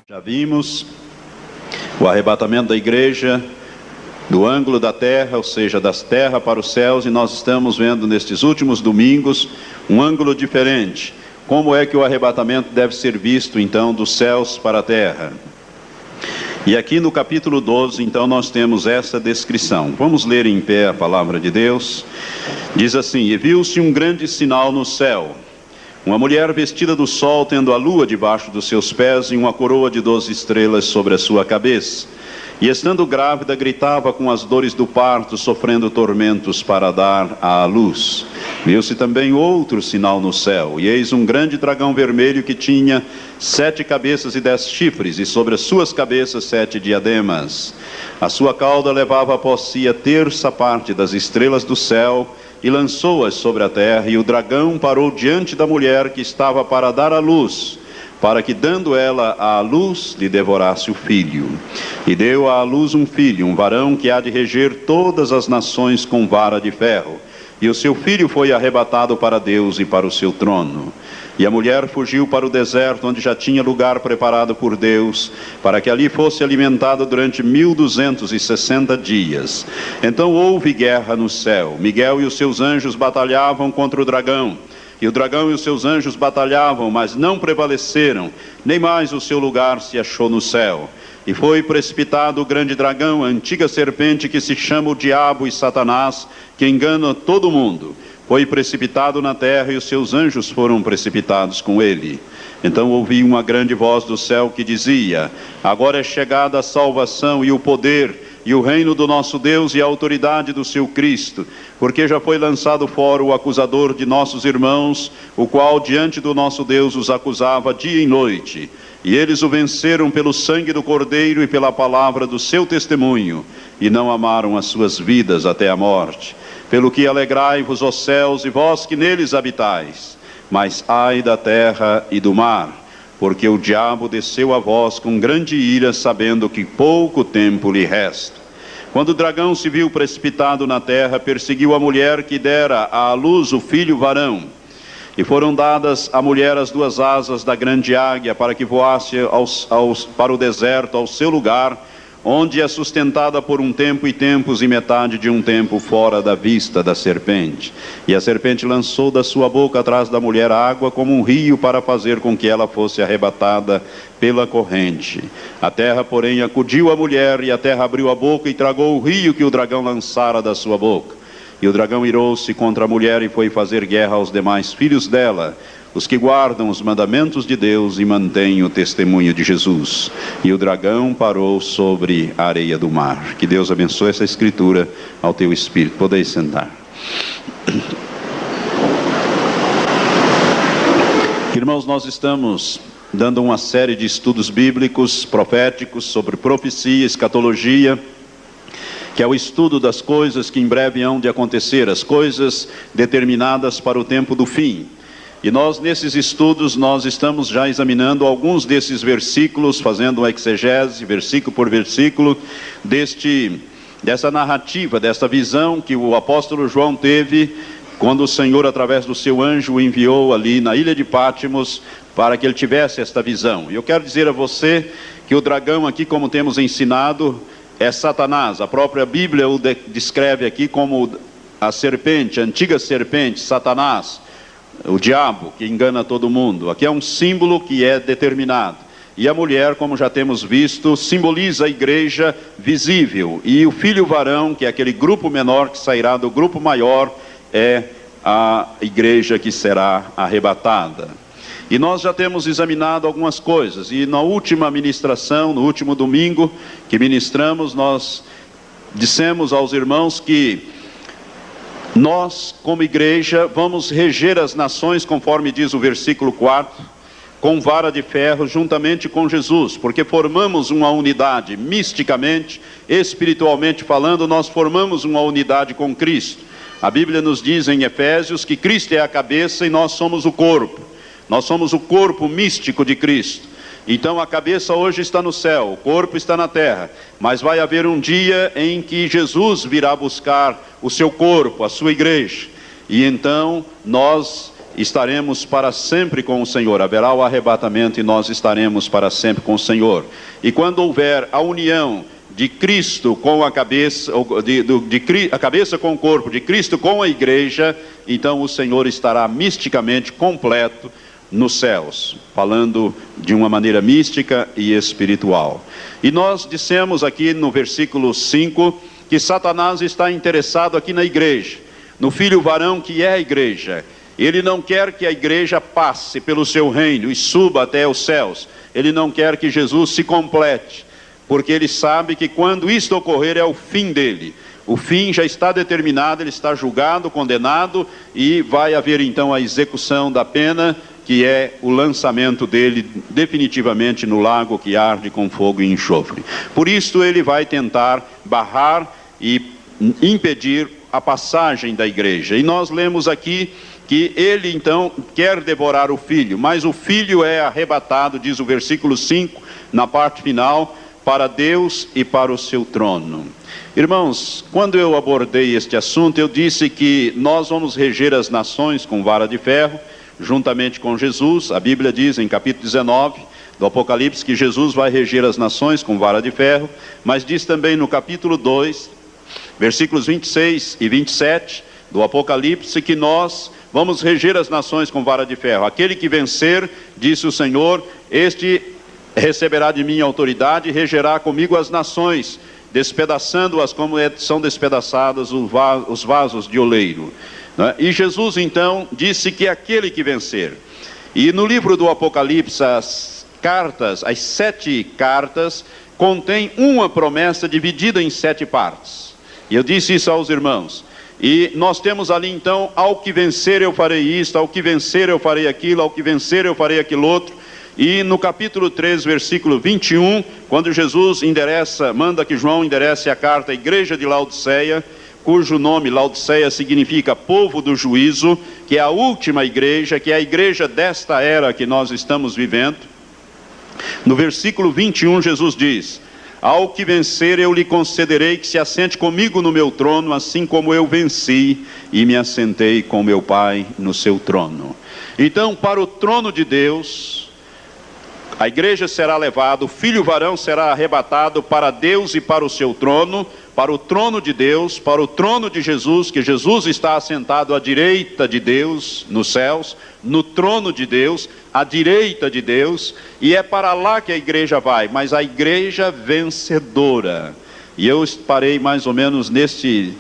Já vimos o arrebatamento da igreja do ângulo da terra, ou seja, das terras para os céus, e nós estamos vendo nestes últimos domingos um ângulo diferente. Como é que o arrebatamento deve ser visto, então, dos céus para a terra? E aqui no capítulo 12, então, nós temos essa descrição. Vamos ler em pé a palavra de Deus. Diz assim: E viu-se um grande sinal no céu, uma mulher vestida do sol, tendo a lua debaixo dos seus pés e uma coroa de 12 estrelas sobre a sua cabeça. E estando grávida, gritava com as dores do parto, sofrendo tormentos para dar à luz. Viu-se também outro sinal no céu, e eis um grande dragão vermelho que tinha 7 cabeças e 10 chifres, e sobre as suas cabeças 7 diademas. A sua cauda levava após si a terça parte das estrelas do céu, e lançou-as sobre a terra, e o dragão parou diante da mulher que estava para dar à luz, para que, dando ela à luz, lhe devorasse o filho. E deu à luz um filho, um varão que há de reger todas as nações com vara de ferro. E o seu filho foi arrebatado para Deus e para o seu trono. E a mulher fugiu para o deserto, onde já tinha lugar preparado por Deus, para que ali fosse alimentada durante 1260 dias. Então houve guerra no céu. Miguel e os seus anjos batalhavam contra o dragão. E o dragão e os seus anjos batalhavam, mas não prevaleceram, nem mais o seu lugar se achou no céu. E foi precipitado o grande dragão, a antiga serpente que se chama o Diabo e Satanás, que engana todo mundo. Foi precipitado na terra, e os seus anjos foram precipitados com ele. Então ouvi uma grande voz do céu que dizia: Agora é chegada a salvação e o poder, e o reino do nosso Deus e a autoridade do seu Cristo, porque já foi lançado fora o acusador de nossos irmãos, o qual diante do nosso Deus os acusava dia e noite. E eles o venceram pelo sangue do Cordeiro e pela palavra do seu testemunho, e não amaram as suas vidas até a morte. Pelo que alegrai-vos, ó céus, e vós que neles habitais. Mas ai da terra e do mar, porque o diabo desceu a vós com grande ira, sabendo que pouco tempo lhe resta. Quando o dragão se viu precipitado na terra, perseguiu a mulher que dera à luz o filho varão. E foram dadas à mulher as 2 asas da grande águia, para que voasse para o deserto, ao seu lugar, onde é sustentada por um tempo e tempos e metade de um tempo fora da vista da serpente. E a serpente lançou da sua boca atrás da mulher água como um rio, para fazer com que ela fosse arrebatada pela corrente. A terra, porém, acudiu a mulher, e a terra abriu a boca e tragou o rio que o dragão lançara da sua boca. E o dragão irou-se contra a mulher e foi fazer guerra aos demais filhos dela, os que guardam os mandamentos de Deus e mantêm o testemunho de Jesus. E o dragão parou sobre a areia do mar. Que Deus abençoe essa escritura ao teu espírito. Podeis sentar. Irmãos, nós estamos dando uma série de estudos bíblicos, proféticos, sobre profecia, escatologia, que é o estudo das coisas que em breve hão de acontecer, as coisas determinadas para o tempo do fim. E nós, nesses estudos, nós estamos já examinando alguns desses versículos, fazendo uma exegese, versículo por versículo, dessa narrativa, dessa visão que o apóstolo João teve, quando o Senhor, através do seu anjo, o enviou ali na ilha de Pátimos, para que ele tivesse esta visão. E eu quero dizer a você que o dragão aqui, como temos ensinado, é Satanás. A própria Bíblia o descreve aqui como a serpente, a antiga serpente, Satanás, o diabo que engana todo mundo. Aqui é um símbolo que é determinado. E a mulher, como já temos visto, simboliza a igreja visível. E o filho varão, que é aquele grupo menor que sairá do grupo maior, é a igreja que será arrebatada. E nós já temos examinado algumas coisas, e na última ministração, no último domingo que ministramos, nós dissemos aos irmãos que nós, como igreja, vamos reger as nações, conforme diz o versículo 4, com vara de ferro, juntamente com Jesus, porque formamos uma unidade, misticamente, espiritualmente falando, nós formamos uma unidade com Cristo. A Bíblia nos diz em Efésios que Cristo é a cabeça e nós somos o corpo. Nós somos o corpo místico de Cristo. Então a cabeça hoje está no céu, o corpo está na terra. Mas vai haver um dia em que Jesus virá buscar o seu corpo, a sua igreja. E então nós estaremos para sempre com o Senhor. Haverá o arrebatamento e nós estaremos para sempre com o Senhor. E quando houver a união de Cristo com a cabeça, a cabeça com o corpo, de Cristo com a igreja, então o Senhor estará misticamente completo nos céus, falando de uma maneira mística e espiritual. E nós dissemos aqui no versículo 5, que Satanás está interessado aqui na igreja, no filho varão que é a igreja. Ele não quer que a igreja passe pelo seu reino e suba até os céus. Ele não quer que Jesus se complete, porque ele sabe que quando isto ocorrer é o fim dele. O fim já está determinado, ele está julgado, condenado, e vai haver então a execução da pena, que é o lançamento dele definitivamente no lago que arde com fogo e enxofre. Por isso ele vai tentar barrar e impedir a passagem da igreja. E nós lemos aqui que ele então quer devorar o filho, mas o filho é arrebatado, diz o versículo 5, na parte final, para Deus e para o seu trono. Irmãos, quando eu abordei este assunto, eu disse que nós vamos reger as nações com vara de ferro, juntamente com Jesus. A Bíblia diz em capítulo 19 do Apocalipse que Jesus vai reger as nações com vara de ferro, mas diz também no capítulo 2, versículos 26 e 27 do Apocalipse, que nós vamos reger as nações com vara de ferro. Aquele que vencer, disse o Senhor, este receberá de mim autoridade e regerá comigo as nações, despedaçando-as como são despedaçadas os vasos de oleiro. E Jesus então disse que aquele que vencer. E no livro do Apocalipse, as 7 cartas, contém uma promessa dividida em 7 partes. E eu disse isso aos irmãos. E nós temos ali então, ao que vencer eu farei isto, ao que vencer eu farei aquilo, ao que vencer eu farei aquilo outro. E no capítulo 3, versículo 21, quando Jesus manda que João enderece a carta à igreja de Laodiceia, cujo nome Laodiceia significa povo do juízo, que é a última igreja, que é a igreja desta era que nós estamos vivendo. No versículo 21 Jesus diz: ao que vencer eu lhe concederei que se assente comigo no meu trono, assim como eu venci e me assentei com meu Pai no seu trono. Então, para o trono de Deus, a igreja será levada, o filho varão será arrebatado para Deus e para o seu trono, para o trono de Deus, para o trono de Jesus, que Jesus está assentado à direita de Deus nos céus, no trono de Deus, à direita de Deus, e é para lá que a igreja vai, mas a igreja vencedora. E eu parei mais ou menos nesse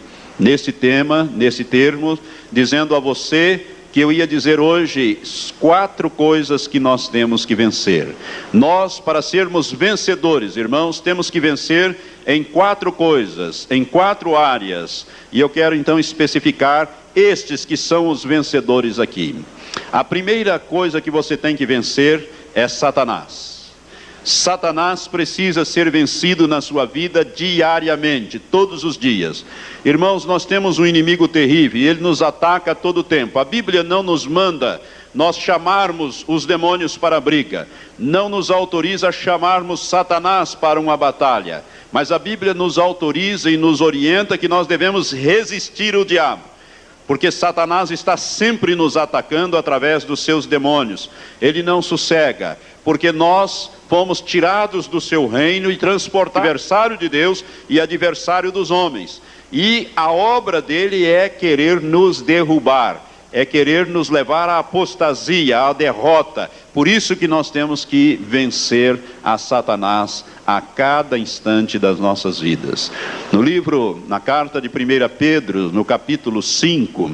termo, dizendo a você que eu ia dizer hoje 4 coisas que nós temos que vencer. Nós, para sermos vencedores, irmãos, temos que vencer em 4 coisas, em 4 áreas. E eu quero então especificar estes que são os vencedores aqui. A primeira coisa que você tem que vencer é Satanás. Satanás precisa ser vencido na sua vida diariamente, todos os dias. Irmãos, nós temos um inimigo terrível e ele nos ataca a todo tempo. A Bíblia não nos manda nós chamarmos os demônios para a briga, não nos autoriza a chamarmos Satanás para uma batalha, mas a Bíblia nos autoriza e nos orienta que nós devemos resistir ao diabo, porque Satanás está sempre nos atacando através dos seus demônios. Ele não sossega, porque nós fomos tirados do seu reino e transportados, adversário de Deus e adversário dos homens. E a obra dele é querer nos derrubar, é querer nos levar à apostasia, à derrota. Por isso que nós temos que vencer a Satanás a cada instante das nossas vidas. Na carta de 1 Pedro, no capítulo 5,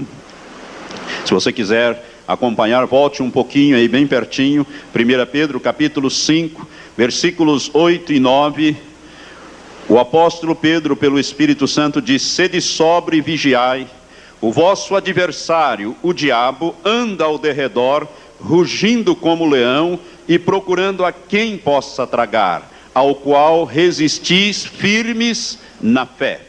se você quiser acompanhar, volte um pouquinho aí, bem pertinho. 1 Pedro, capítulo 5, versículos 8 e 9. O apóstolo Pedro, pelo Espírito Santo, diz: sede sóbrio e vigiai. O vosso adversário, o diabo, anda ao derredor, rugindo como leão e procurando a quem possa tragar, ao qual resistis firmes na fé.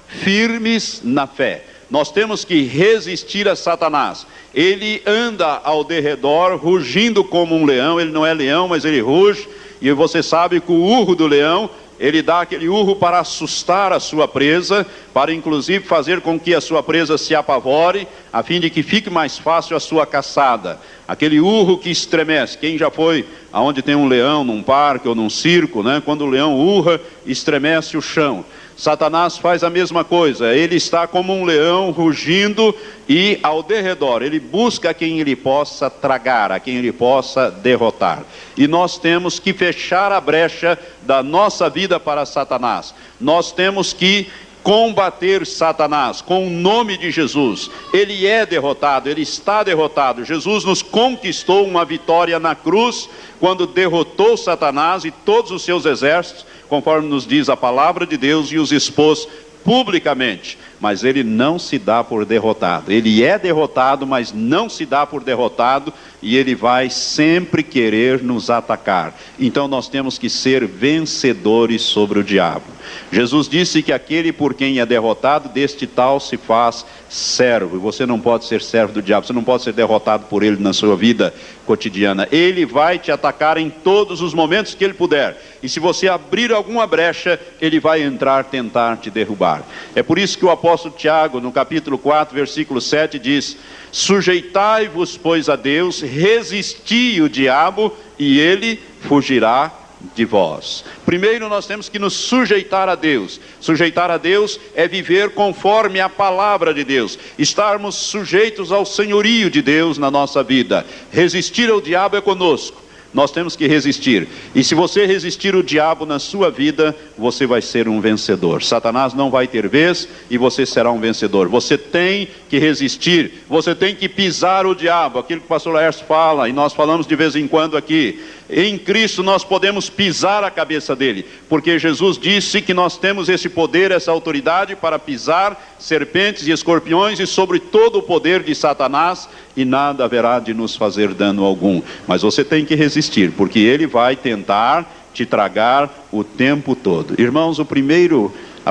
Firmes na fé. Nós temos que resistir a Satanás. Ele anda ao derredor, rugindo como um leão. Ele não é leão, mas ele ruge. E você sabe que o urro do leão ele dá aquele urro para assustar a sua presa, para inclusive fazer com que a sua presa se apavore, a fim de que fique mais fácil a sua caçada. Aquele urro que estremece. Quem já foi aonde tem um leão, num parque ou num circo, né? Quando o leão urra, estremece o chão. Satanás faz a mesma coisa, ele está como um leão rugindo e ao derredor, ele busca quem ele possa tragar, a quem ele possa derrotar. E nós temos que fechar a brecha da nossa vida para Satanás. Nós temos que combater Satanás com o nome de Jesus. Ele é derrotado, ele está derrotado. Jesus nos conquistou uma vitória na cruz, quando derrotou Satanás e todos os seus exércitos, conforme nos diz a palavra de Deus, e os expôs publicamente. Mas ele não se dá por derrotado. Ele é derrotado, mas não se dá por derrotado, e ele vai sempre querer nos atacar. Então nós temos que ser vencedores sobre o diabo. Jesus disse que aquele por quem é derrotado, deste tal se faz servo. E você não pode ser servo do diabo, você não pode ser derrotado por ele na sua vida cotidiana. Ele vai te atacar em todos os momentos que ele puder. E se você abrir alguma brecha, ele vai entrar, tentar te derrubar. É por isso que o apóstolo Tiago, no capítulo 4, versículo 7, diz: sujeitai-vos, pois, a Deus, resisti o diabo, e ele fugirá de vós. Primeiro nós temos que nos sujeitar a Deus. Sujeitar a Deus é viver conforme a palavra de Deus, estarmos sujeitos ao senhorio de Deus na nossa vida. Resistir ao diabo é conosco. Nós temos que resistir. E se você resistir o diabo na sua vida, você vai ser um vencedor. Satanás não vai ter vez e você será um vencedor. Você tem que resistir. Você tem que pisar o diabo. Aquilo que o pastor Laércio fala, e nós falamos de vez em quando aqui. Em Cristo nós podemos pisar a cabeça dele, porque Jesus disse que nós temos esse poder, essa autoridade para pisar serpentes e escorpiões e sobre todo o poder de Satanás, e nada haverá de nos fazer dano algum. Mas você tem que resistir, porque ele vai tentar te tragar o tempo todo. Irmãos, a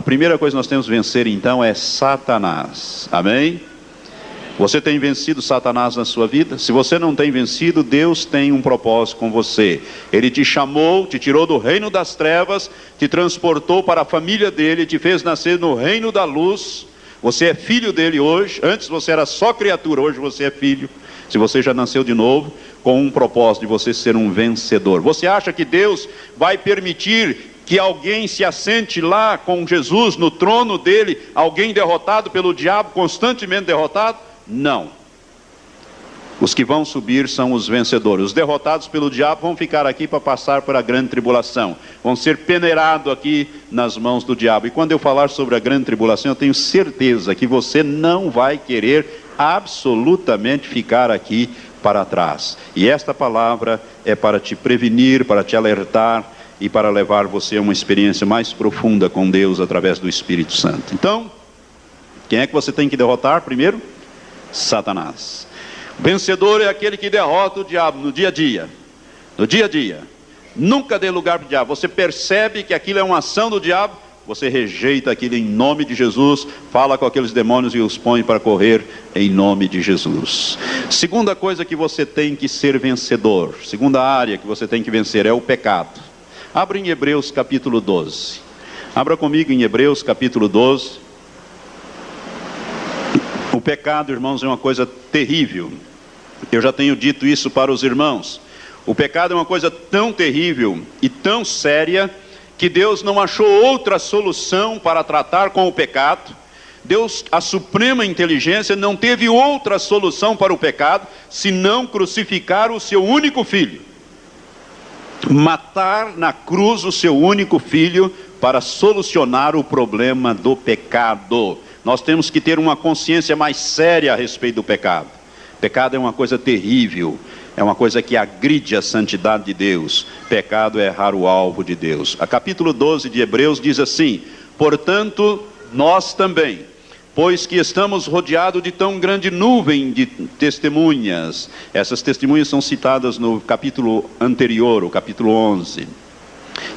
primeira coisa que nós temos que vencer então é Satanás. Amém? Você tem vencido Satanás na sua vida? Se você não tem vencido, Deus tem um propósito com você. Ele te chamou, te tirou do reino das trevas, te transportou para a família dele, te fez nascer no reino da luz. Você é filho dele hoje. Antes você era só criatura, hoje você é filho. Se você já nasceu de novo, com um propósito de você ser um vencedor. Você acha que Deus vai permitir que alguém se assente lá com Jesus no trono dele, alguém derrotado pelo diabo, constantemente derrotado? Não. Os que vão subir são os vencedores. Os derrotados pelo diabo vão ficar aqui para passar por a grande tribulação. Vão ser peneirados aqui nas mãos do diabo. E quando eu falar sobre a grande tribulação, eu tenho certeza que você não vai querer absolutamente ficar aqui para trás. E esta palavra é para te prevenir, para te alertar e para levar você a uma experiência mais profunda com Deus através do Espírito Santo. Então, quem é que você tem que derrotar primeiro? Satanás. Vencedor é aquele que derrota o diabo no dia a dia. No dia a dia. Nunca dê lugar para o diabo. Você percebe que aquilo é uma ação do diabo, você rejeita aquilo em nome de Jesus, fala com aqueles demônios e os põe para correr em nome de Jesus. Segunda coisa que você tem que ser vencedor, segunda área que você tem que vencer é o pecado. Abra em Hebreus capítulo 12. Abra comigo em Hebreus capítulo 12. O pecado, irmãos, é uma coisa terrível. Eu já tenho dito isso para os irmãos. O pecado é uma coisa tão terrível e tão séria que Deus não achou outra solução para tratar com o pecado. Deus, a suprema inteligência, não teve outra solução para o pecado senão crucificar o seu único filho. Matar na cruz o seu único filho para solucionar o problema do pecado. Nós temos que ter uma consciência mais séria a respeito do pecado. Pecado é uma coisa terrível, é uma coisa que agride a santidade de Deus. Pecado é errar o alvo de Deus. A capítulo 12 de Hebreus diz assim: portanto, nós também, pois que estamos rodeados de tão grande nuvem de testemunhas. Essas testemunhas são citadas no capítulo anterior, o capítulo 11.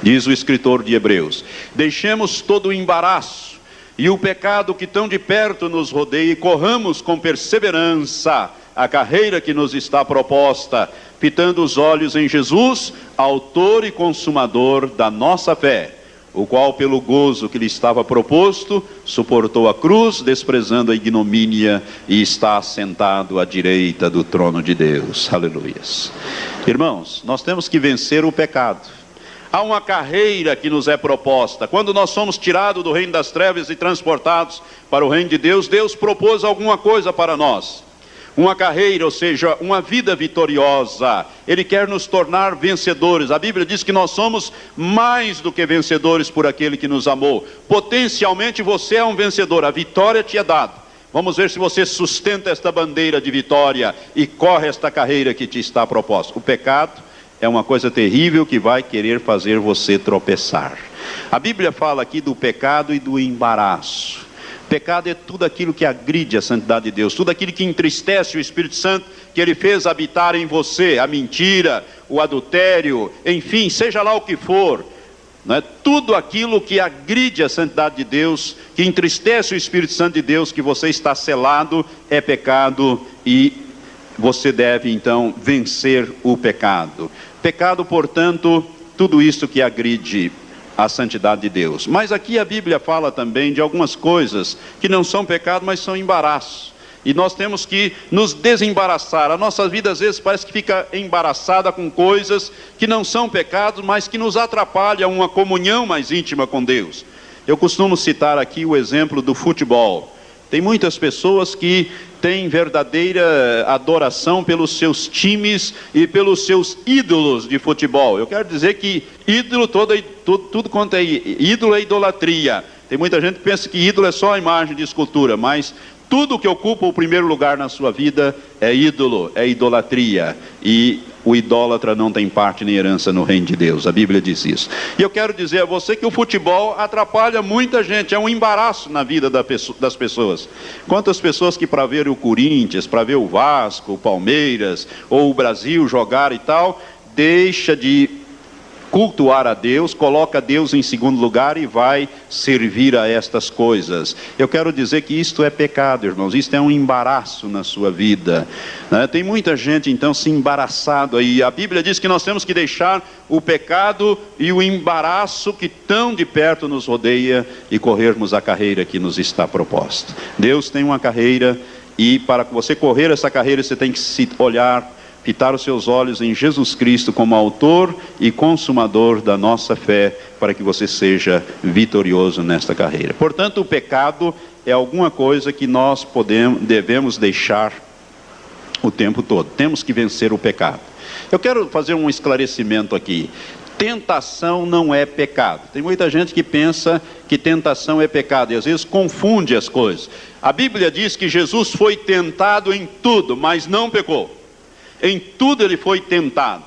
Diz o escritor de Hebreus: deixemos todo o embaraço e o pecado que tão de perto nos rodeia, e corramos com perseverança a carreira que nos está proposta, fitando os olhos em Jesus, autor e consumador da nossa fé, o qual pelo gozo que lhe estava proposto, suportou a cruz, desprezando a ignomínia, e está assentado à direita do trono de Deus. Aleluias. Irmãos, nós temos que vencer o pecado. Há uma carreira que nos é proposta. Quando nós somos tirados do reino das trevas e transportados para o reino de Deus, Deus propôs alguma coisa para nós. Uma carreira, ou seja, uma vida vitoriosa. Ele quer nos tornar vencedores. A Bíblia diz que nós somos mais do que vencedores por aquele que nos amou. Potencialmente você é um vencedor, a vitória te é dada. Vamos ver se você sustenta esta bandeira de vitória e corre esta carreira que te está proposta. O pecado é uma coisa terrível que vai querer fazer você tropeçar. A Bíblia fala aqui do pecado e do embaraço. Pecado é tudo aquilo que agride a santidade de Deus, tudo aquilo que entristece o Espírito Santo, que Ele fez habitar em você, a mentira, o adultério, enfim, seja lá o que for, não é? Tudo aquilo que agride a santidade de Deus, que entristece o Espírito Santo de Deus, que você está selado, é pecado, e você deve então vencer o pecado. Pecado, portanto, tudo isso que agride a santidade de Deus. Mas aqui a Bíblia fala também de algumas coisas que não são pecado, mas são embaraço. E nós temos que nos desembaraçar. A nossa vida às vezes parece que fica embaraçada com coisas que não são pecados, mas que nos atrapalham uma comunhão mais íntima com Deus. Eu costumo citar aqui o exemplo do futebol. Tem muitas pessoas que têm verdadeira adoração pelos seus times e pelos seus ídolos de futebol. Eu quero dizer que ídolo, tudo quanto é ídolo é idolatria. Tem muita gente que pensa que ídolo é só a imagem de escultura, mas tudo que ocupa o primeiro lugar na sua vida é ídolo, é idolatria. E o idólatra não tem parte nem herança no reino de Deus. A Bíblia diz isso. E eu quero dizer a você que o futebol atrapalha muita gente. É um embaraço na vida das pessoas. Quantas pessoas que para ver o Corinthians, para ver o Vasco, o Palmeiras, ou o Brasil jogar e tal, deixa de cultuar a Deus, coloca Deus em segundo lugar e vai servir a estas coisas. Eu quero dizer que isto é pecado, irmãos, isto é um embaraço na sua vida, né? Tem muita gente então se embaraçado aí. A Bíblia diz que nós temos que deixar o pecado e o embaraço que tão de perto nos rodeia e corrermos a carreira que nos está proposta. Deus tem uma carreira e para você correr essa carreira você tem que se olhar, fitar os seus olhos em Jesus Cristo como autor e consumador da nossa fé, para que você seja vitorioso nesta carreira. Portanto, o pecado é alguma coisa que nós devemos deixar o tempo todo. Temos que vencer o pecado. Eu quero fazer um esclarecimento aqui. Tentação não é pecado. Tem muita gente que pensa que tentação é pecado e às vezes confunde as coisas. A Bíblia diz que Jesus foi tentado em tudo, mas não pecou. Em tudo ele foi tentado.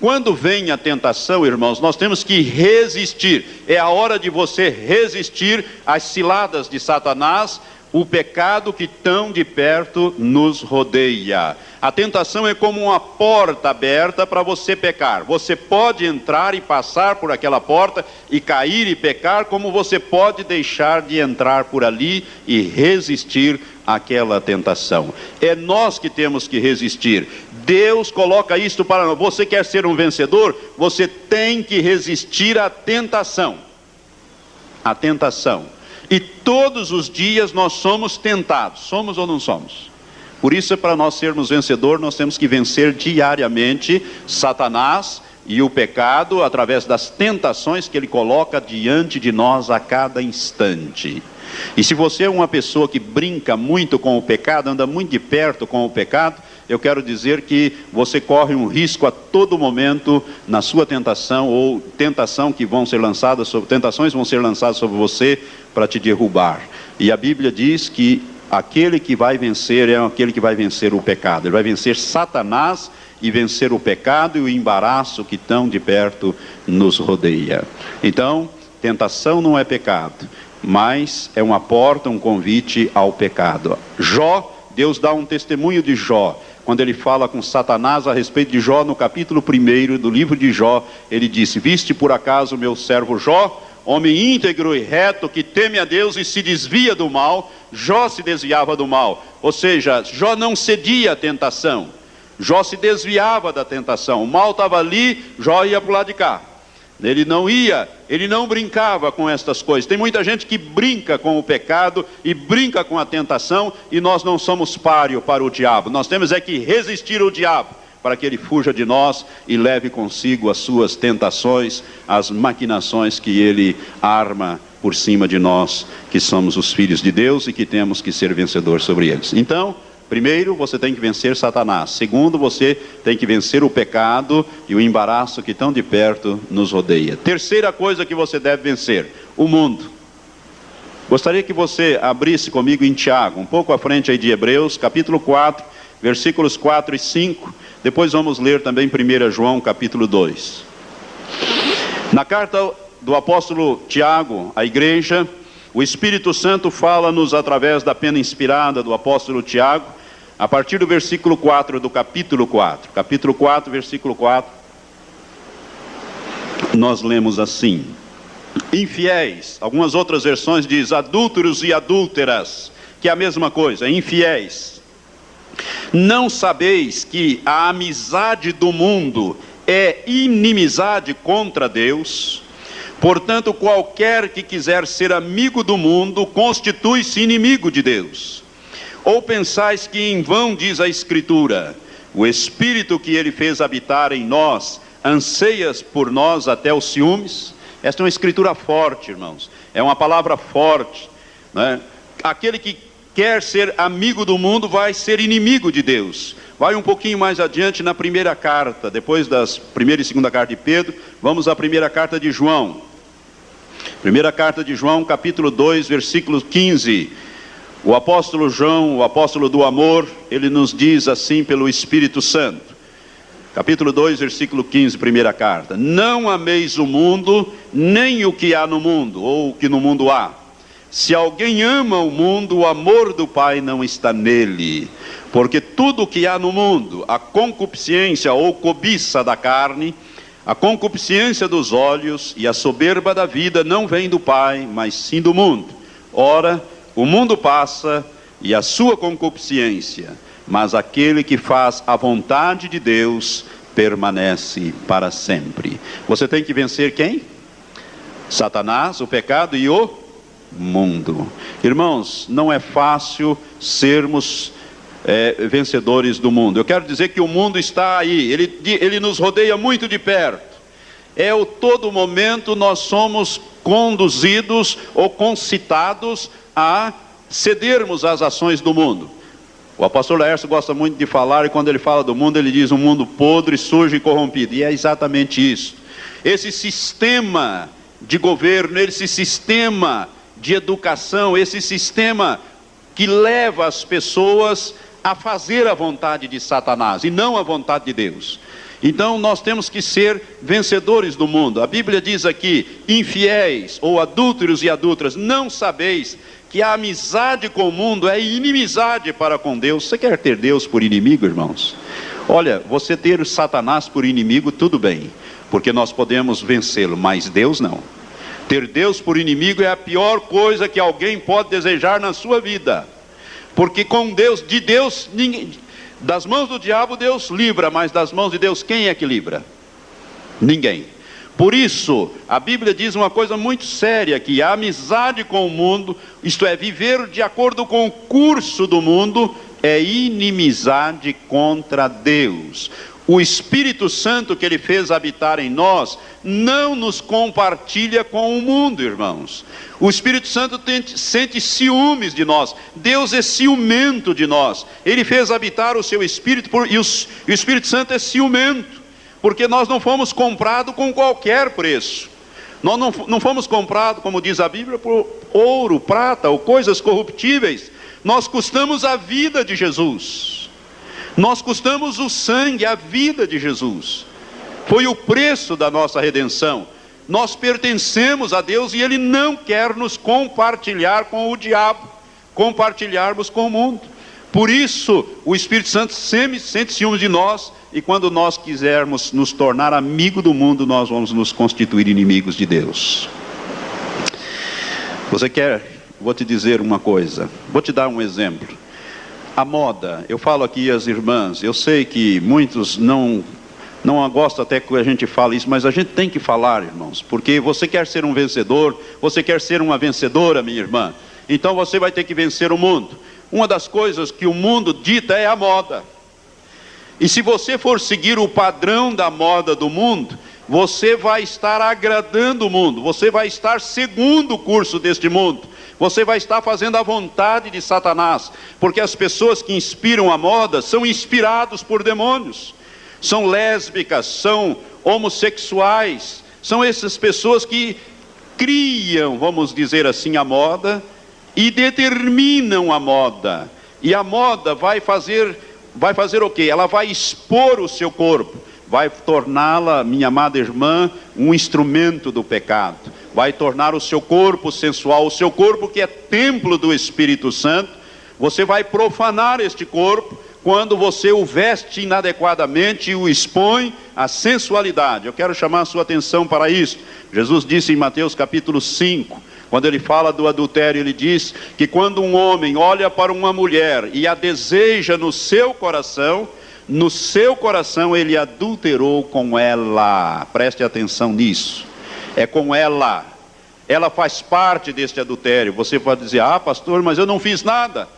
Quando vem a tentação, irmãos, nós temos que resistir. É a hora de você resistir às ciladas de Satanás, o pecado que tão de perto nos rodeia. A tentação é como uma porta aberta para você pecar. Você pode entrar e passar por aquela porta e cair e pecar, como você pode deixar de entrar por ali e resistir àquela tentação. É nós que temos que resistir. Deus coloca isto para nós. Você quer ser um vencedor? Você tem que resistir à tentação. A tentação. E todos os dias nós somos tentados. Somos ou não somos? Por isso, para nós sermos vencedores, nós temos que vencer diariamente Satanás e o pecado através das tentações que ele coloca diante de nós a cada instante. E se você é uma pessoa que brinca muito com o pecado, anda muito de perto com o pecado, eu quero dizer que você corre um risco a todo momento na sua tentação, ou tentações vão ser lançadas sobre você para te derrubar. E a Bíblia diz que aquele que vai vencer é aquele que vai vencer o pecado. Ele vai vencer Satanás e vencer o pecado e o embaraço que tão de perto nos rodeia. Então, tentação não é pecado, mas é uma porta, um convite ao pecado. Jó, Deus dá um testemunho de Jó. Quando ele fala com Satanás a respeito de Jó, no capítulo 1 do livro de Jó, ele disse: viste por acaso meu servo Jó, homem íntegro e reto, que teme a Deus e se desvia do mal. Jó se desviava do mal, ou seja, Jó não cedia à tentação, Jó se desviava da tentação. O mal estava ali, Jó ia para o lado de cá. Ele não brincava com estas coisas. Tem muita gente que brinca com o pecado e brinca com a tentação, e nós não somos páreo para o diabo. Nós temos que resistir ao diabo, para que ele fuja de nós e leve consigo as suas tentações, as maquinações que ele arma por cima de nós, que somos os filhos de Deus e que temos que ser vencedores sobre eles. Então, primeiro, você tem que vencer Satanás. Segundo, você tem que vencer o pecado e o embaraço que tão de perto nos rodeia. Terceira coisa que você deve vencer: o mundo. Gostaria que você abrisse comigo em Tiago, um pouco à frente aí de Hebreus, capítulo 4, versículos 4 e 5. Depois vamos ler também 1 João, capítulo 2. Na carta do apóstolo Tiago à igreja, o Espírito Santo fala-nos através da pena inspirada do apóstolo Tiago, a partir do versículo 4 do capítulo 4. Capítulo 4, versículo 4, nós lemos assim: infiéis, algumas outras versões diz adúlteros e adúlteras, que é a mesma coisa, infiéis. Não sabeis que a amizade do mundo é inimizade contra Deus? Portanto, qualquer que quiser ser amigo do mundo, constitui-se inimigo de Deus. Ou pensais que em vão diz a Escritura: o Espírito que ele fez habitar em nós, anseia por nós até os ciúmes? Esta é uma escritura forte, irmãos, é uma palavra forte, né? Aquele que quer ser amigo do mundo vai ser inimigo de Deus. Vai um pouquinho mais adiante na primeira carta, depois das primeira e segunda carta de Pedro, vamos à primeira carta de João. Primeira carta de João, capítulo 2, versículo 15. O apóstolo João, o apóstolo do amor, ele nos diz assim pelo Espírito Santo. Capítulo 2, versículo 15, primeira carta: não ameis o mundo, nem o que há no mundo, ou o que no mundo há. Se alguém ama o mundo, o amor do Pai não está nele. Porque tudo o que há no mundo, a concupiscência ou cobiça da carne, a concupiscência dos olhos e a soberba da vida não vem do Pai, mas sim do mundo. Ora, o mundo passa e a sua concupiscência, mas aquele que faz a vontade de Deus permanece para sempre. Você tem que vencer quem? Satanás, o pecado e o mundo. Irmãos, não é fácil sermos vencedores do mundo. Eu quero dizer que o mundo está aí, ele nos rodeia muito de perto. Todo momento nós somos conduzidos ou concitados a cedermos às ações do mundo. O apóstolo Laércio gosta muito de falar, e quando ele fala do mundo, ele diz um mundo podre, sujo e corrompido. E é exatamente isso. Esse sistema de governo, esse sistema de educação, esse sistema que leva as pessoas a fazer a vontade de Satanás e não a vontade de Deus. Então nós temos que ser vencedores do mundo. A Bíblia diz aqui: infiéis ou adúlteros e adúlteras, não sabeis que a amizade com o mundo é inimizade para com Deus? Você quer ter Deus por inimigo, irmãos? Olha, você ter Satanás por inimigo, tudo bem, porque nós podemos vencê-lo, mas Deus não. Ter Deus por inimigo é a pior coisa que alguém pode desejar na sua vida. Porque com Deus, de Deus, ninguém, das mãos do diabo Deus livra, mas das mãos de Deus quem é que livra? Ninguém. Por isso, a Bíblia diz uma coisa muito séria, que a amizade com o mundo, isto é, viver de acordo com o curso do mundo, é inimizade contra Deus. O Espírito Santo que ele fez habitar em nós, não nos compartilha com o mundo, irmãos. O Espírito Santo sente ciúmes de nós. Deus é ciumento de nós. Ele fez habitar o seu Espírito, e o Espírito Santo é ciumento, porque nós não fomos comprados com qualquer preço. Nós não fomos comprados, como diz a Bíblia, por ouro, prata ou coisas corruptíveis. Nós custamos a vida de Jesus. Nós custamos o sangue, a vida de Jesus. Foi o preço da nossa redenção. Nós pertencemos a Deus e Ele não quer nos compartilhar com o diabo, compartilharmos com o mundo. Por isso, o Espírito Santo sempre sente ciúmes de nós, e quando nós quisermos nos tornar amigo do mundo, nós vamos nos constituir inimigos de Deus. Você quer? Vou te dizer uma coisa, vou te dar um exemplo. A moda, eu falo aqui às irmãs, eu sei que muitos não Não gosto até que a gente fale isso, mas a gente tem que falar, irmãos, porque você quer ser um vencedor, você quer ser uma vencedora, minha irmã, então você vai ter que vencer o mundo. Uma das coisas que o mundo dita é a moda. E se você for seguir o padrão da moda do mundo, você vai estar agradando o mundo, você vai estar segundo o curso deste mundo, você vai estar fazendo a vontade de Satanás, porque as pessoas que inspiram a moda são inspirados por demônios, são lésbicas, são homossexuais, são essas pessoas que criam, vamos dizer assim, a moda e determinam a moda, e a moda vai fazer o quê? Ela vai expor o seu corpo, vai torná-la, minha amada irmã, um instrumento do pecado, vai tornar o seu corpo sensual, o seu corpo que é templo do Espírito Santo. Você vai profanar este corpo quando você o veste inadequadamente e o expõe à sensualidade. Eu quero chamar a sua atenção para isso. Jesus disse em Mateus capítulo 5, quando ele fala do adultério, ele diz que quando um homem olha para uma mulher e a deseja no seu coração ele adulterou com ela. Preste atenção nisso. É com ela. Ela faz parte deste adultério. Você pode dizer: ah, pastor, mas eu não fiz nada.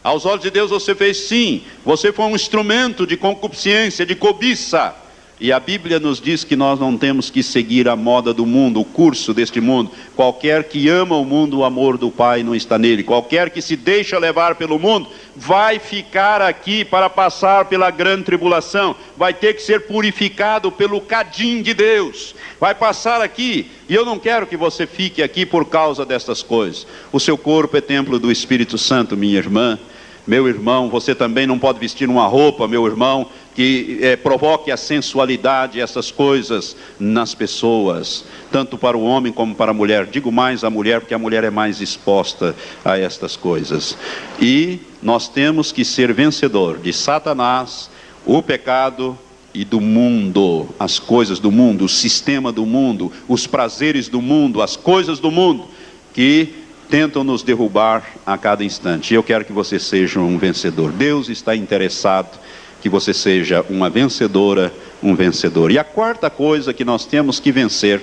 Aos olhos de Deus você fez sim. Você foi um instrumento de concupiscência, de cobiça. E a Bíblia nos diz que nós não temos que seguir a moda do mundo, o curso deste mundo. Qualquer que ama o mundo, o amor do Pai não está nele. Qualquer que se deixa levar pelo mundo, vai ficar aqui para passar pela grande tribulação. Vai ter que ser purificado pelo cadinho de Deus. Vai passar aqui. E eu não quero que você fique aqui por causa dessas coisas. O seu corpo é templo do Espírito Santo, minha irmã. Meu irmão, você também não pode vestir uma roupa, meu irmão, que provoque a sensualidade, essas coisas nas pessoas, tanto para o homem como para a mulher. Digo mais a mulher, porque a mulher é mais exposta a estas coisas. E nós temos que ser vencedor de Satanás, o pecado e do mundo, as coisas do mundo, o sistema do mundo, os prazeres do mundo, as coisas do mundo, que tentam nos derrubar a cada instante. E eu quero que você seja um vencedor. Deus está interessado que você seja uma vencedora, um vencedor. E a quarta coisa que nós temos que vencer,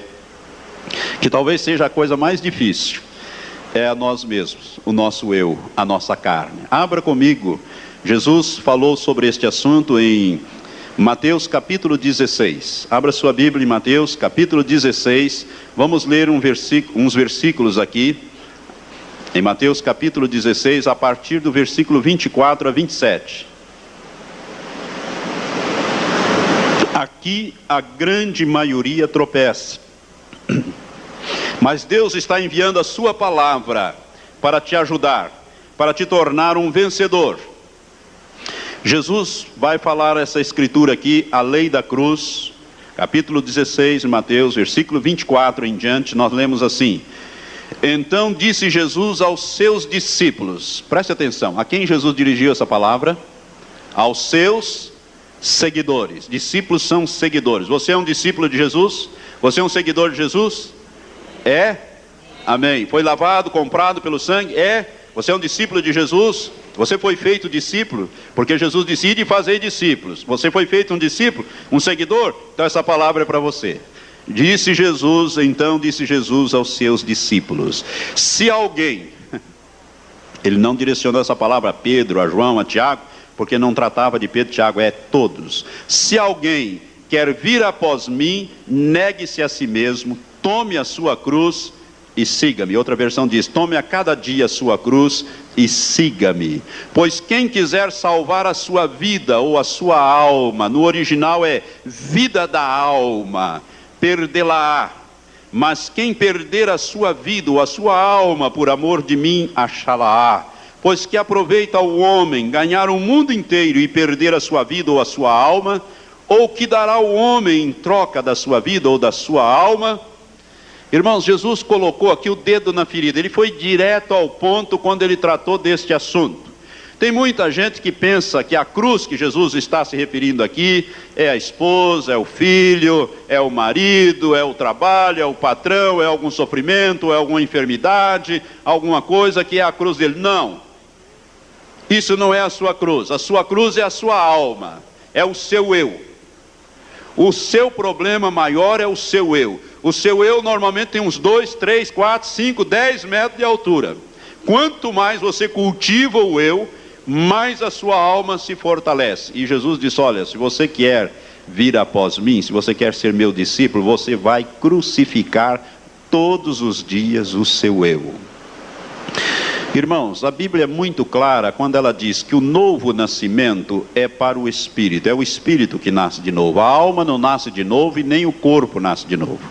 que talvez seja a coisa mais difícil, é a nós mesmos, o nosso eu, a nossa carne. Abra comigo. Jesus falou sobre este assunto em Mateus capítulo 16. Abra sua Bíblia em Mateus capítulo 16. Vamos ler uns versículos aqui. Em Mateus capítulo 16, a partir do versículo 24 a 27. Aqui a grande maioria tropeça. Mas Deus está enviando a sua palavra para te ajudar, para te tornar um vencedor. Jesus vai falar essa escritura aqui, a lei da cruz, capítulo 16, Mateus, versículo 24 em diante, nós lemos assim: então disse Jesus aos seus discípulos, preste atenção, a quem Jesus dirigiu essa palavra? Aos seus seguidores. Discípulos são seguidores. Você é um discípulo de Jesus? Você é um seguidor de Jesus? É? Amém. Foi lavado, comprado pelo sangue? É? Você é um discípulo de Jesus? Você foi feito discípulo? Porque Jesus disse: ide fazer discípulos. Você foi feito um discípulo? Um seguidor? Então essa palavra é para você. Disse Jesus aos seus discípulos: se alguém, ele não direcionou essa palavra a Pedro, a João, a Tiago, porque não tratava de Pedro e Tiago, é todos. Se alguém quer vir após mim, negue-se a si mesmo, tome a sua cruz e siga-me. Outra versão diz: tome a cada dia a sua cruz e siga-me. Pois quem quiser salvar a sua vida ou a sua alma, no original é vida da alma, perdê-la-á. Mas quem perder a sua vida ou a sua alma por amor de mim, achá-la-á. Pois que aproveita o homem ganhar o mundo inteiro e perder a sua vida ou a sua alma? Ou que dará o homem em troca da sua vida ou da sua alma? Irmãos, Jesus colocou aqui o dedo na ferida. Ele foi direto ao ponto quando ele tratou deste assunto. Tem muita gente que pensa que a cruz que Jesus está se referindo aqui é a esposa, é o filho, é o marido, é o trabalho, é o patrão, é algum sofrimento, é alguma enfermidade, alguma coisa que é a cruz dele. Não, isso não é a sua cruz é a sua alma, é o seu eu. O seu problema maior é o seu eu. O seu eu normalmente tem uns 2, 3, 4, 5, 10 metros de altura. Quanto mais você cultiva o eu, mais a sua alma se fortalece. E Jesus disse, olha, se você quer vir após mim, se você quer ser meu discípulo, você vai crucificar todos os dias o seu eu. Irmãos, a Bíblia é muito clara quando ela diz que o novo nascimento é para o Espírito. É o Espírito que nasce de novo. A alma não nasce de novo e nem o corpo nasce de novo.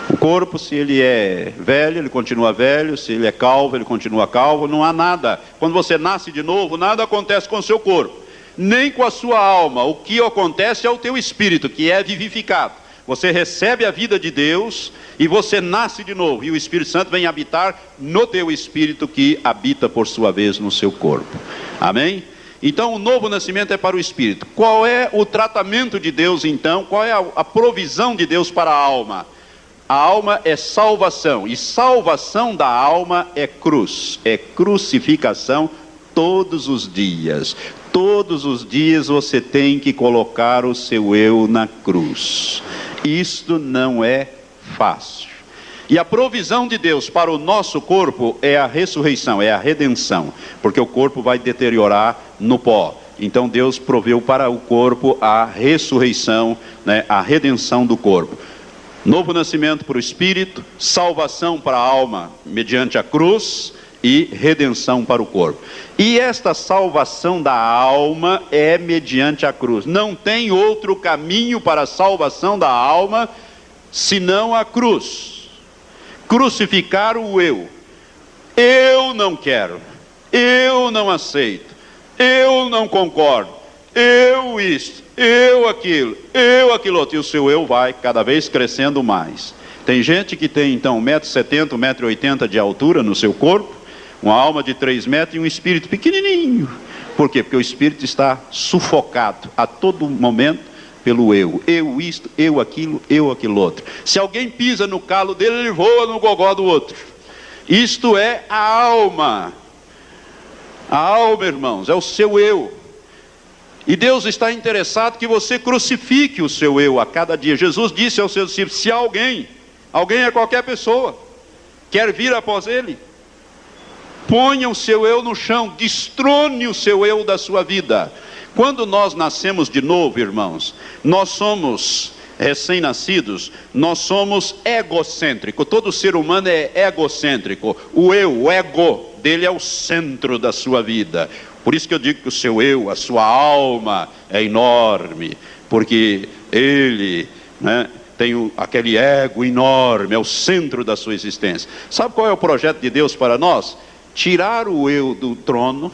O corpo, se ele é velho, ele continua velho. Se ele é calvo, ele continua calvo. Não há nada. Quando você nasce de novo, nada acontece com o seu corpo, nem com a sua alma. O que acontece é o teu espírito, que é vivificado. Você recebe a vida de Deus e você nasce de novo. E o Espírito Santo vem habitar no teu espírito, que habita por sua vez no seu corpo. Amém? Então o novo nascimento é para o espírito. Qual é o tratamento de Deus então? Qual é a provisão de Deus para a alma? A alma é salvação. E salvação da alma é cruz. É crucificação todos os dias. Todos os dias você tem que colocar o seu eu na cruz. Isto não é fácil. E a provisão de Deus para o nosso corpo é a ressurreição, é a redenção, porque o corpo vai deteriorar no pó. Então Deus proveu para o corpo a ressurreição, né, a redenção do corpo. Novo nascimento para o espírito, salvação para a alma mediante a cruz e redenção para o corpo. E esta salvação da alma é mediante a cruz. Não tem outro caminho para a salvação da alma senão a cruz. Crucificar o eu. Eu não quero, eu não aceito, eu não concordo, eu isto, eu aquilo outro. E o seu eu vai cada vez crescendo mais. Tem gente que tem então 1,70 m, 1,80 m de altura no seu corpo, uma alma de 3 metros e um espírito pequenininho. Por quê? Porque o espírito está sufocado a todo momento pelo eu. Eu isto, eu aquilo outro. Se alguém pisa no calo dele, ele voa no gogó do outro. Isto é a alma. A alma, irmãos, é o seu eu. E Deus está interessado que você crucifique o seu eu a cada dia. Jesus disse aos seus discípulos, se alguém é qualquer pessoa, quer vir após ele, ponha o seu eu no chão, destrone o seu eu da sua vida. Quando nós nascemos de novo, irmãos, nós somos recém-nascidos, nós somos egocêntricos. Todo ser humano é egocêntrico. O eu, o ego dele é o centro da sua vida. Por isso que eu digo que o seu eu, a sua alma é enorme, porque ele, né, tem aquele ego enorme, é o centro da sua existência. Sabe qual é o projeto de Deus para nós? Tirar o eu do trono,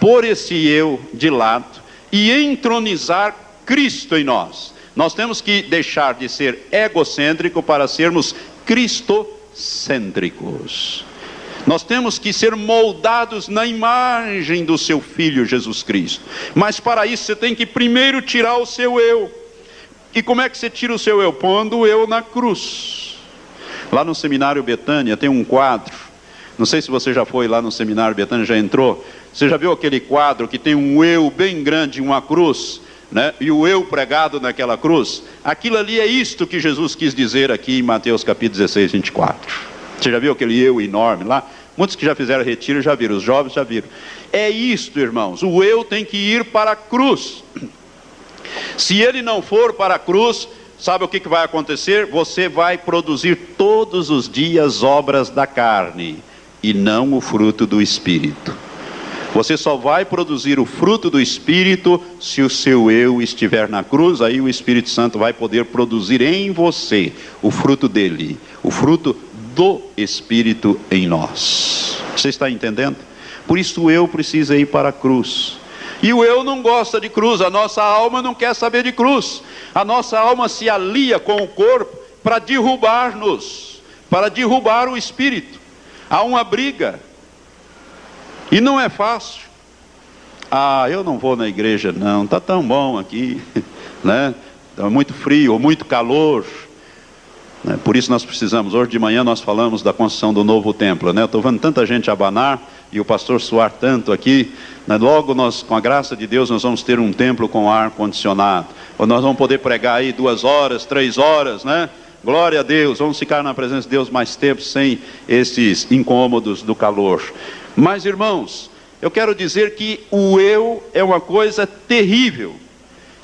pôr esse eu de lado e entronizar Cristo em nós. Nós temos que deixar de ser egocêntrico para sermos cristocêntricos. Nós temos que ser moldados na imagem do seu Filho Jesus Cristo. Mas para isso você tem que primeiro tirar o seu eu. E como é que você tira o seu eu? Pondo o eu na cruz. Lá no Seminário Betânia tem um quadro. Não sei se você já foi lá no Seminário Betânia, já entrou. Você já viu aquele quadro que tem um eu bem grande, uma cruz, né? E o eu pregado naquela cruz? Aquilo ali é isto que Jesus quis dizer aqui em Mateus capítulo 16, 24. Você já viu aquele eu enorme lá? Muitos que já fizeram retiro já viram, os jovens já viram. É isto, irmãos, o eu tem que ir para a cruz. Se ele não for para a cruz, sabe o que vai acontecer? Você vai produzir todos os dias obras da carne e não o fruto do Espírito. Você só vai produzir o fruto do Espírito se o seu eu estiver na cruz. Aí o Espírito Santo vai poder produzir em você o fruto dele, o fruto do Espírito em nós. Você está entendendo? Por isso o eu precisa ir para a cruz. E o eu não gosta de cruz, a nossa alma não quer saber de cruz. A nossa alma se alia com o corpo para derrubar-nos, para derrubar o Espírito. Há uma briga, e não é fácil. Eu não vou na igreja não, está tão bom aqui, né? Está muito frio, ou muito calor, né? Por isso nós precisamos, hoje de manhã nós falamos da construção do novo templo, né? Estou vendo tanta gente abanar, e o pastor suar tanto aqui, né? Logo nós, com a graça de Deus, nós vamos ter um templo com ar condicionado, ou nós vamos poder pregar aí 2 horas, 3 horas, né? Glória a Deus, vamos ficar na presença de Deus mais tempo, sem esses incômodos do calor. Mas irmãos, eu quero dizer que o eu é uma coisa terrível,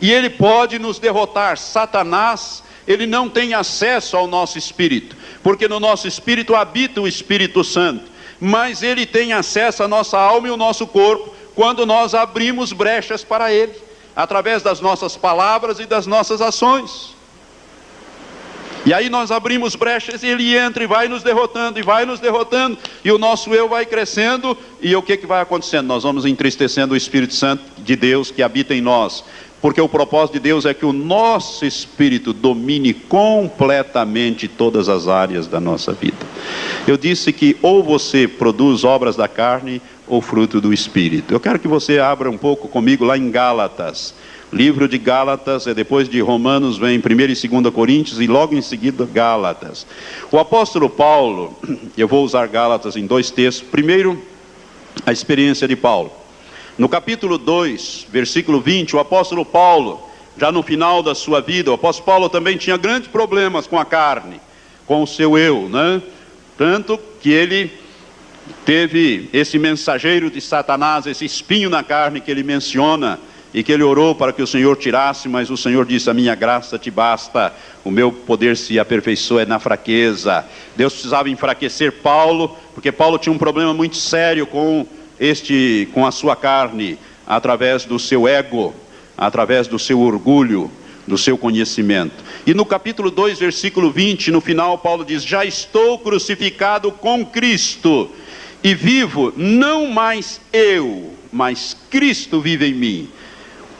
e ele pode nos derrotar. Satanás, ele não tem acesso ao nosso espírito, porque no nosso espírito habita o Espírito Santo, mas ele tem acesso à nossa alma e ao nosso corpo, quando nós abrimos brechas para ele, através das nossas palavras e das nossas ações. E aí nós abrimos brechas e ele entra e vai nos derrotando, e o nosso eu vai crescendo, e o que vai acontecendo? Nós vamos entristecendo o Espírito Santo de Deus que habita em nós, porque o propósito de Deus é que o nosso espírito domine completamente todas as áreas da nossa vida. Eu disse que ou você produz obras da carne ou fruto do Espírito. Eu quero que você abra um pouco comigo lá em Gálatas. Livro de Gálatas, depois de Romanos vem 1 e 2 Coríntios e logo em seguida Gálatas. O apóstolo Paulo, eu vou usar Gálatas em 2 textos. Primeiro, a experiência de Paulo. No capítulo 2, versículo 20, o apóstolo Paulo, já no final da sua vida, o apóstolo Paulo também tinha grandes problemas com a carne, com o seu eu, né? Tanto que ele teve esse mensageiro de Satanás, esse espinho na carne que ele menciona, e que ele orou para que o Senhor tirasse, mas o Senhor disse: a minha graça te basta, o meu poder se aperfeiçoa na fraqueza. Deus precisava enfraquecer Paulo, porque Paulo tinha um problema muito sério com a sua carne, através do seu ego, através do seu orgulho, do seu conhecimento. E no capítulo 2, versículo 20, no final Paulo diz: já estou crucificado com Cristo, e vivo não mais eu, mas Cristo vive em mim.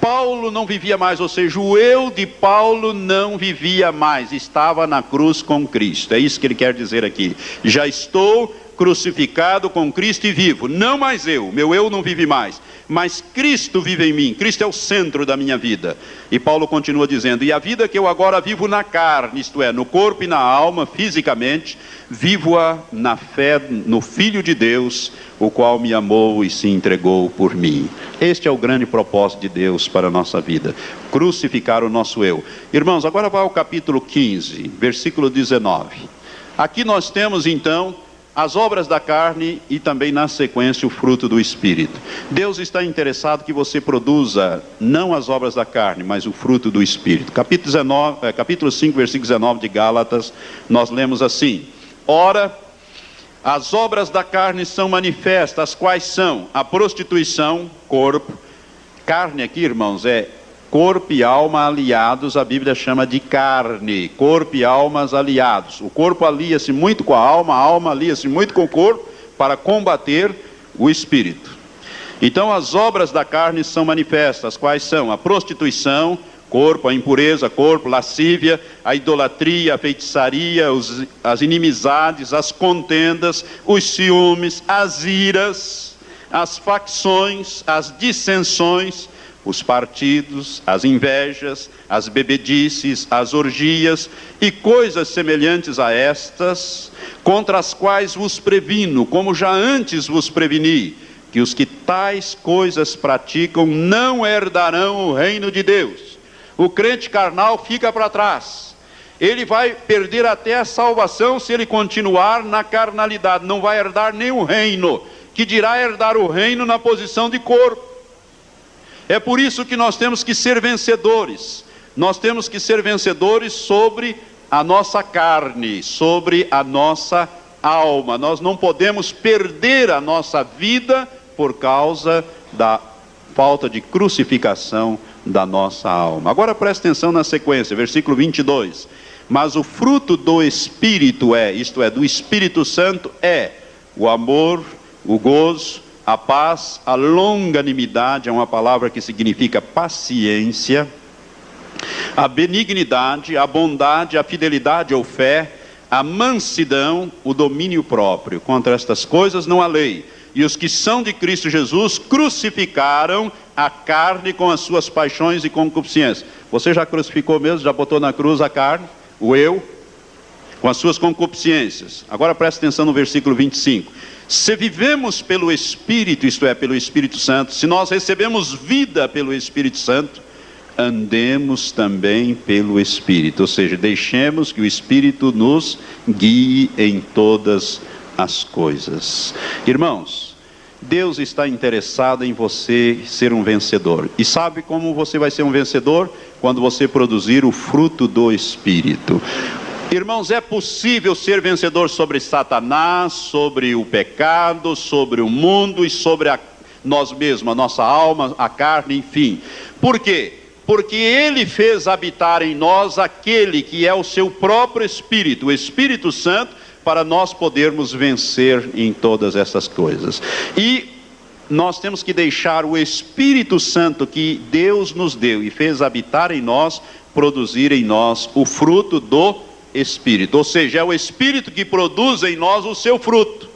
Paulo não vivia mais, ou seja, o eu de Paulo não vivia mais, estava na cruz com Cristo. É isso que ele quer dizer aqui: já estou crucificado com Cristo e vivo, não mais eu, meu eu não vive mais, mas Cristo vive em mim. Cristo é o centro da minha vida. E Paulo continua dizendo: e a vida que eu agora vivo na carne, isto é, no corpo e na alma, fisicamente, vivo-a na fé no Filho de Deus, o qual me amou e se entregou por mim. Este é o grande propósito de Deus para a nossa vida: crucificar o nosso eu. Irmãos, agora vai ao capítulo 15, versículo 19. Aqui nós temos então as obras da carne e também na sequência o fruto do Espírito. Deus está interessado que você produza não as obras da carne, mas o fruto do Espírito. Capítulo 5, versículo 19 de Gálatas, nós lemos assim: ora, as obras da carne são manifestas, quais são? A prostituição, corpo. Carne aqui, irmãos, é corpo e alma aliados, a Bíblia chama de carne. Corpo e almas aliados. O corpo alia-se muito com a alma alia-se muito com o corpo, para combater o espírito. Então as obras da carne são manifestas, quais são? A prostituição, corpo, a impureza, corpo, lascívia, a idolatria, a feitiçaria, as inimizades, as contendas, os ciúmes, as iras, as facções, as dissensões, os partidos, as invejas, as bebedices, as orgias e coisas semelhantes a estas, contra as quais vos previno, como já antes vos preveni, que os que tais coisas praticam não herdarão o reino de Deus. O crente carnal fica para trás. Ele vai perder até a salvação se ele continuar na carnalidade. Não vai herdar nem o reino, que dirá herdar o reino na posição de corpo. É por isso que nós temos que ser vencedores. Nós temos que ser vencedores sobre a nossa carne, sobre a nossa alma. Nós não podemos perder a nossa vida por causa da falta de crucificação da nossa alma. Agora preste atenção na sequência, versículo 22. Mas o fruto do Espírito isto é, do Espírito Santo é o amor, o gozo, a paz, a longanimidade, é uma palavra que significa paciência, a benignidade, a bondade, a fidelidade ou fé, a mansidão, o domínio próprio. Contra estas coisas não há lei. E os que são de Cristo Jesus crucificaram a carne com as suas paixões e concupiscências. Você já crucificou mesmo? Já botou na cruz a carne? O eu? com as suas concupiscências. Agora preste atenção no versículo 25. Se vivemos pelo Espírito, isto é, pelo Espírito Santo, se nós recebemos vida pelo Espírito Santo, andemos também pelo Espírito, ou seja, deixemos que o Espírito nos guie em todas as coisas. Irmãos, Deus está interessado em você ser um vencedor. E sabe como você vai ser um vencedor? Quando você produzir o fruto do Espírito. Irmãos, é possível ser vencedor sobre Satanás, sobre o pecado, sobre o mundo e sobre nós mesmos, a nossa alma, a carne, enfim. Por quê? Porque Ele fez habitar em nós aquele que é o seu próprio Espírito, o Espírito Santo, para nós podermos vencer em todas essas coisas. E nós temos que deixar o Espírito Santo que Deus nos deu e fez habitar em nós, produzir em nós o fruto do Espírito, ou seja, é o Espírito que produz em nós o seu fruto.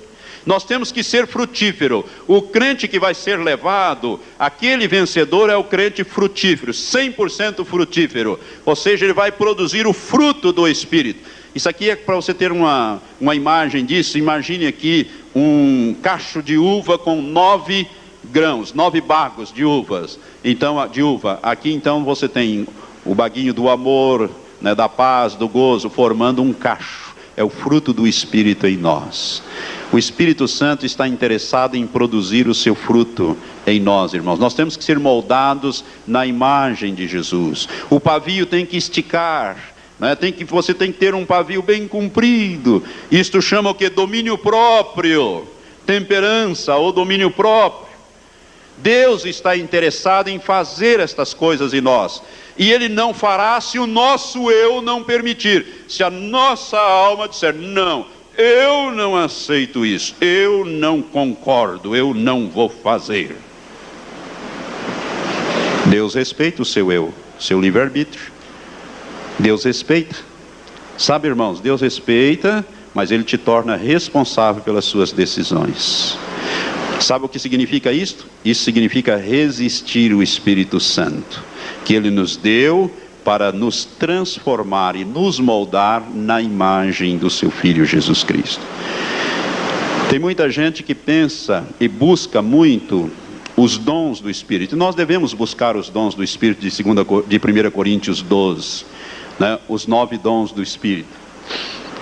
Nós temos que ser frutífero. O crente que vai ser levado, aquele vencedor é o crente frutífero, 100% frutífero, ou seja, ele vai produzir o fruto do Espírito. Isso aqui é para você ter uma imagem disso. Imagine aqui um cacho de uva com 9 grãos, 9 bagos de uvas. Então, de uva. Aqui então você tem o baguinho do amor, né, da paz, do gozo, formando um cacho. É o fruto do Espírito em nós. O Espírito Santo está interessado em produzir o seu fruto em nós, irmãos. Nós temos que ser moldados na imagem de Jesus. O pavio tem que esticar, né? Você tem que ter um pavio bem comprido. Isto chama o que? Domínio próprio, temperança ou domínio próprio. Deus está interessado em fazer estas coisas em nós. E Ele não fará se o nosso eu não permitir. Se a nossa alma disser, não, eu não aceito isso, eu não concordo, eu não vou fazer. Deus respeita o seu eu, seu livre-arbítrio. Deus respeita. Sabe, irmãos, Deus respeita, mas Ele te torna responsável pelas suas decisões. Sabe o que significa isto? Isso significa resistir o Espírito Santo, que Ele nos deu para nos transformar e nos moldar na imagem do seu Filho Jesus Cristo. Tem muita gente que pensa e busca muito os dons do Espírito. Nós devemos buscar os dons do Espírito de 1 Coríntios 12, né? Os 9 dons do Espírito.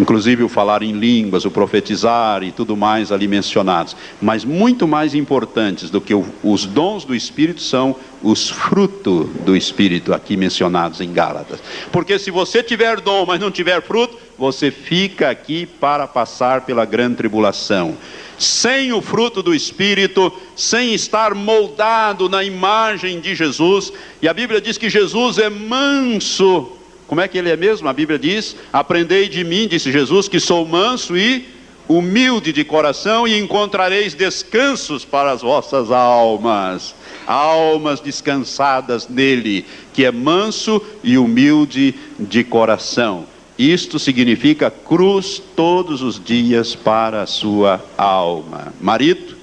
Inclusive o falar em línguas, o profetizar e tudo mais ali mencionados. Mas muito mais importantes do que os dons do Espírito são os frutos do Espírito aqui mencionados em Gálatas. Porque se você tiver dom, mas não tiver fruto, você fica aqui para passar pela grande tribulação. Sem o fruto do Espírito, sem estar moldado na imagem de Jesus. E a Bíblia diz que Jesus é manso. Como é que Ele é mesmo? A Bíblia diz, aprendei de mim, disse Jesus, que sou manso e humilde de coração, e encontrareis descansos para as vossas almas. Almas descansadas nele, que é manso e humilde de coração. Isto significa cruz todos os dias para a sua alma. Marido,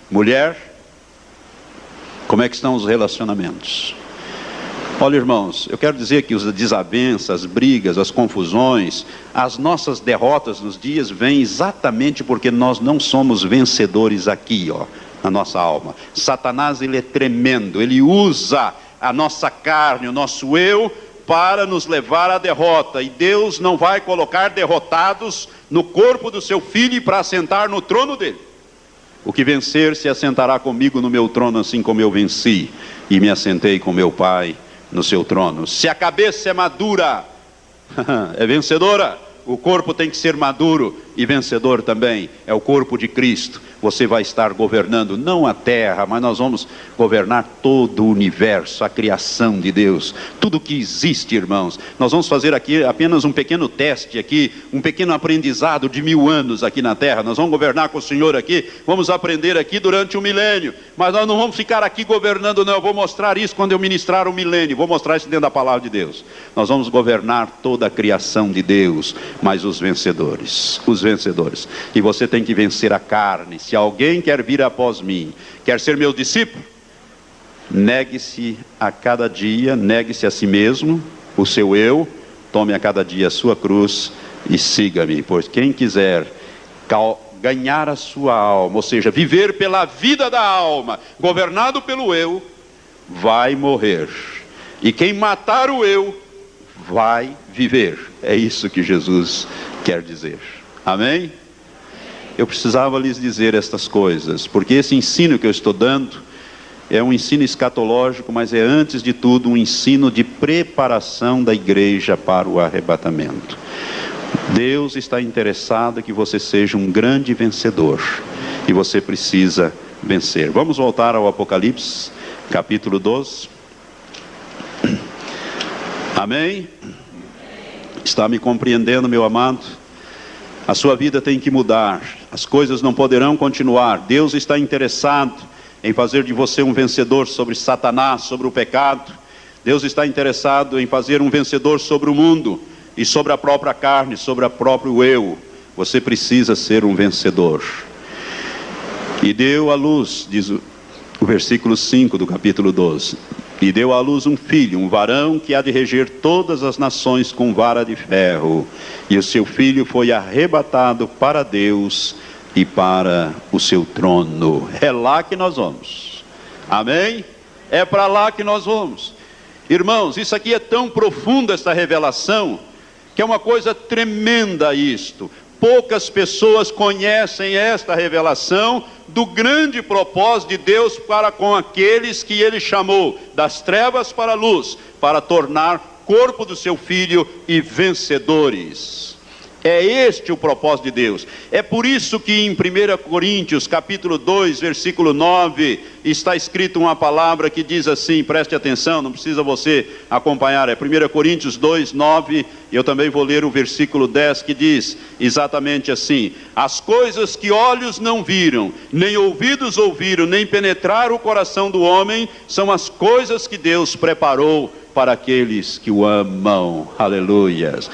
mulher, como é que estão os relacionamentos? Olha, irmãos, eu quero dizer que as desavenças, as brigas, as confusões, as nossas derrotas nos dias vêm exatamente porque nós não somos vencedores aqui, na nossa alma. Satanás, ele é tremendo, ele usa a nossa carne, o nosso eu, para nos levar à derrota. E Deus não vai colocar derrotados no corpo do seu Filho para assentar no trono dele. O que vencer se assentará comigo no meu trono, assim como eu venci e me assentei com meu Pai no seu trono. Se a cabeça é madura, é vencedora. O corpo tem que ser maduro e vencedor também. É o corpo de Cristo. Você vai estar governando não a terra, mas nós vamos governar todo o universo, a criação de Deus, tudo que existe, irmãos. Nós vamos fazer aqui apenas um pequeno teste aqui, um pequeno aprendizado de 1000 anos aqui na terra. Nós vamos governar com o Senhor aqui, vamos aprender aqui durante 1 milênio, mas nós não vamos ficar aqui governando, não. Eu vou mostrar isso quando eu ministrar 1 milênio, vou mostrar isso dentro da palavra de Deus. Nós vamos governar toda a criação de Deus, mas os vencedores. E você tem que vencer a carne. Se alguém quer vir após mim, quer ser meu discípulo, negue-se a cada dia, negue-se a si mesmo, o seu eu, tome a cada dia a sua cruz e siga-me, pois quem quiser ganhar a sua alma, ou seja, viver pela vida da alma, governado pelo eu, vai morrer. E quem matar o eu, vai viver. É isso que Jesus quer dizer. Amém? Eu precisava lhes dizer estas coisas, porque esse ensino que eu estou dando é um ensino escatológico, mas é antes de tudo um ensino de preparação da igreja para o arrebatamento. Deus está interessado que você seja um grande vencedor, e você precisa vencer. Vamos voltar ao Apocalipse, capítulo 12. Amém? Está me compreendendo, meu amado? A sua vida tem que mudar, as coisas não poderão continuar. Deus está interessado em fazer de você um vencedor sobre Satanás, sobre o pecado. Deus está interessado em fazer um vencedor sobre o mundo e sobre a própria carne, sobre o próprio eu. Você precisa ser um vencedor. E deu à luz, diz o versículo 5 do capítulo 12, e deu à luz um filho, um varão que há de reger todas as nações com vara de ferro. E o seu filho foi arrebatado para Deus e para o seu trono. É lá que nós vamos. Amém? É para lá que nós vamos. Irmãos, isso aqui é tão profundo, essa revelação, que é uma coisa tremenda isto. Poucas pessoas conhecem esta revelação do grande propósito de Deus para com aqueles que Ele chamou das trevas para a luz, para tornar corpo do seu Filho e vencedores. É este o propósito de Deus. É por isso que em 1 Coríntios, capítulo 2, versículo 9, está escrito uma palavra que diz assim, preste atenção, não precisa você acompanhar, é 1 Coríntios 2, 9, eu também vou ler o versículo 10, que diz exatamente assim: as coisas que olhos não viram, nem ouvidos ouviram, nem penetraram o coração do homem, são as coisas que Deus preparou para aqueles que o amam. Aleluias.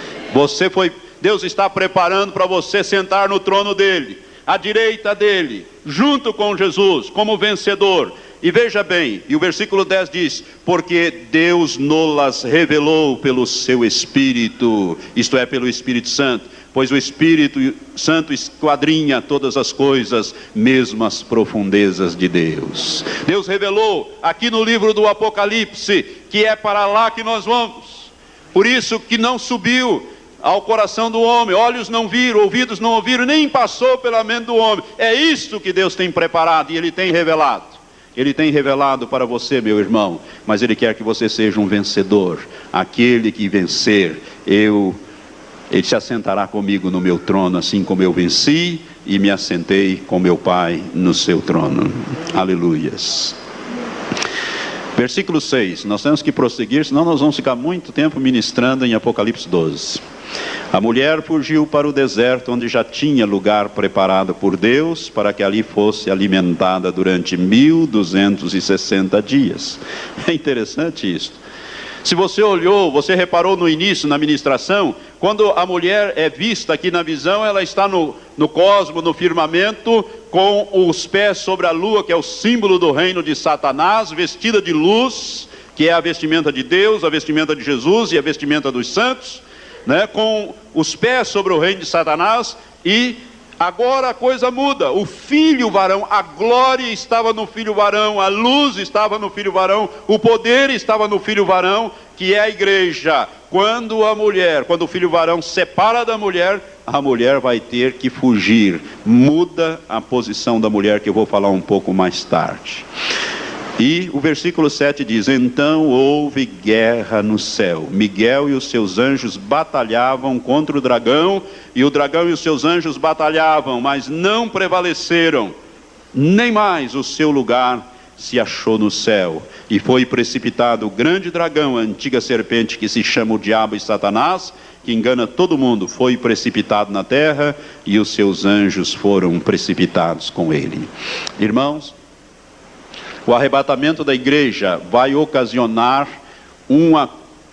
Deus está preparando para você sentar no trono dele, à direita dele, junto com Jesus, como vencedor. E veja bem, e o versículo 10 diz: porque Deus nos revelou pelo seu Espírito, isto é, pelo Espírito Santo, pois o Espírito Santo esquadrinha todas as coisas, mesmo as profundezas de Deus. Deus revelou aqui no livro do Apocalipse que é para lá que nós vamos. Por isso que não subiu ao coração do homem, olhos não viram, ouvidos não ouviram, nem passou pela mente do homem. É isto que Deus tem preparado e Ele tem revelado. Ele tem revelado para você, meu irmão, mas Ele quer que você seja um vencedor. Aquele que vencer, Ele se assentará comigo no meu trono, assim como eu venci e me assentei com meu Pai no seu trono. Aleluias. Versículo 6, nós temos que prosseguir, senão nós vamos ficar muito tempo ministrando em Apocalipse 12. A mulher fugiu para o deserto, onde já tinha lugar preparado por Deus, para que ali fosse alimentada durante 1260 dias. É interessante isso. Se você olhou, você reparou no início, na ministração, quando a mulher é vista aqui na visão, ela está no cosmo, no firmamento, com os pés sobre a lua, que é o símbolo do reino de Satanás, vestida de luz, que é a vestimenta de Deus, a vestimenta de Jesus e a vestimenta dos santos, né? Com os pés sobre o reino de Satanás. E agora a coisa muda, o filho varão, a glória estava no filho varão, a luz estava no filho varão, o poder estava no filho varão, que é a igreja. Quando o filho varão separa da mulher, a mulher vai ter que fugir. Muda a posição da mulher, que eu vou falar um pouco mais tarde. E o versículo 7 diz: então houve guerra no céu. Miguel e os seus anjos batalhavam contra o dragão, e o dragão e os seus anjos batalhavam, mas não prevaleceram, nem mais o seu lugar se achou no céu. E foi precipitado o grande dragão, a antiga serpente, que se chama o diabo e Satanás, que engana todo mundo, foi precipitado na terra, e os seus anjos foram precipitados com ele. Irmãos, o arrebatamento da igreja vai ocasionar uma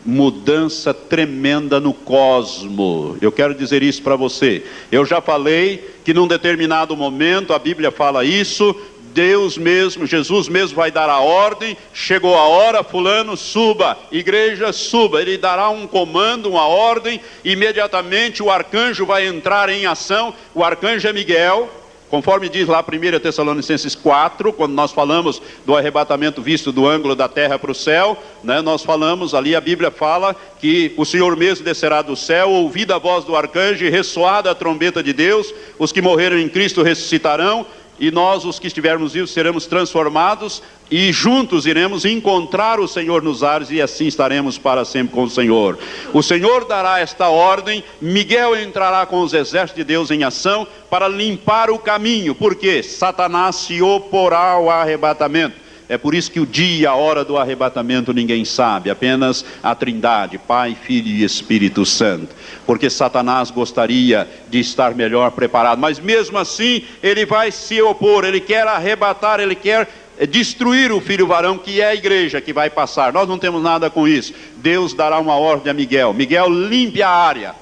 mudança tremenda no cosmo. Eu quero dizer isso para você. Eu já falei que num determinado momento, a Bíblia fala isso, Deus mesmo, Jesus mesmo vai dar a ordem, chegou a hora, fulano, suba, igreja, suba. Ele dará um comando, uma ordem, imediatamente o arcanjo vai entrar em ação. O arcanjo é Miguel, conforme diz lá 1 Tessalonicenses 4, quando nós falamos do arrebatamento visto do ângulo da terra para o céu, né, nós falamos ali, a Bíblia fala que o Senhor mesmo descerá do céu, ouvida a voz do arcanjo e ressoada a trombeta de Deus, os que morreram em Cristo ressuscitarão, e nós, os que estivermos vivos, seremos transformados e juntos iremos encontrar o Senhor nos ares e assim estaremos para sempre com o Senhor. O Senhor dará esta ordem, Miguel entrará com os exércitos de Deus em ação para limpar o caminho, porque Satanás se oporá ao arrebatamento. É por isso que o dia e a hora do arrebatamento ninguém sabe, apenas a Trindade, Pai, Filho e Espírito Santo. Porque Satanás gostaria de estar melhor preparado, mas mesmo assim ele vai se opor, ele quer arrebatar, ele quer destruir o filho varão, que é a igreja que vai passar. Nós não temos nada com isso. Deus dará uma ordem a Miguel, Miguel limpe a área.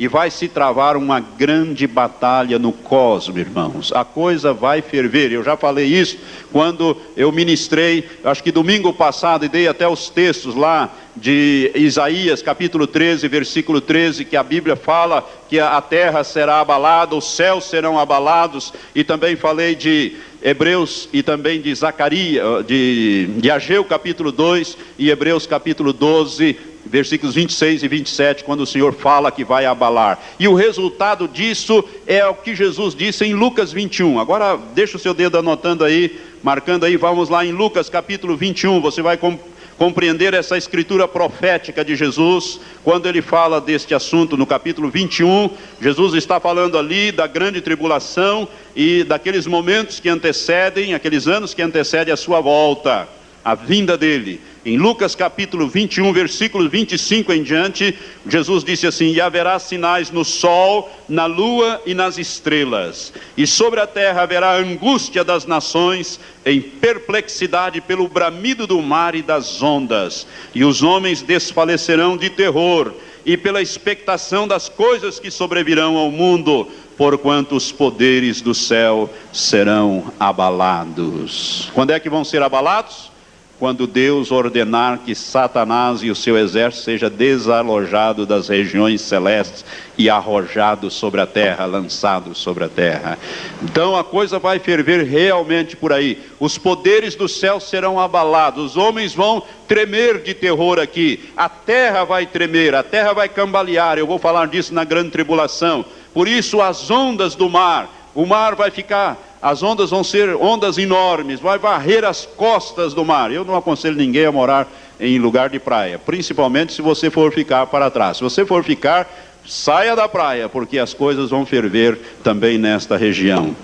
E vai se travar uma grande batalha no cosmos, irmãos. A coisa vai ferver. Eu já falei isso quando eu ministrei, acho que domingo passado, e dei até os textos lá de Isaías, capítulo 13, versículo 13, que a Bíblia fala que a terra será abalada, os céus serão abalados. E também falei de Hebreus e também de Zacarias, de Ageu, capítulo 2, e Hebreus, capítulo 12, versículos 26 e 27, quando o Senhor fala que vai abalar. E o resultado disso é o que Jesus disse em Lucas 21. Agora deixa o seu dedo anotando aí, marcando aí, vamos lá em Lucas capítulo 21, você vai compreender essa escritura profética de Jesus, quando ele fala deste assunto no capítulo 21, Jesus está falando ali da grande tribulação e daqueles momentos que antecedem, aqueles anos que antecedem a sua volta, a vinda dele. Em Lucas capítulo 21, versículo 25 em diante, Jesus disse assim: e haverá sinais no sol, na lua e nas estrelas, e sobre a terra haverá angústia das nações, em perplexidade pelo bramido do mar e das ondas, e os homens desfalecerão de terror, e pela expectação das coisas que sobrevirão ao mundo, porquanto os poderes do céu serão abalados. Quando é que vão ser abalados? Quando Deus ordenar que Satanás e o seu exército seja desalojado das regiões celestes e arrojado sobre a terra, lançado sobre a terra. Então a coisa vai ferver realmente por aí. Os poderes do céu serão abalados, os homens vão tremer de terror aqui, a terra vai tremer, a terra vai cambalear. Eu vou falar disso na grande tribulação. Por isso as ondas do mar, o mar vai ficar... As ondas vão ser ondas enormes, vai varrer as costas do mar. Eu não aconselho ninguém a morar em lugar de praia, principalmente se você for ficar para trás. Se você for ficar, saia da praia, porque as coisas vão ferver também nesta região.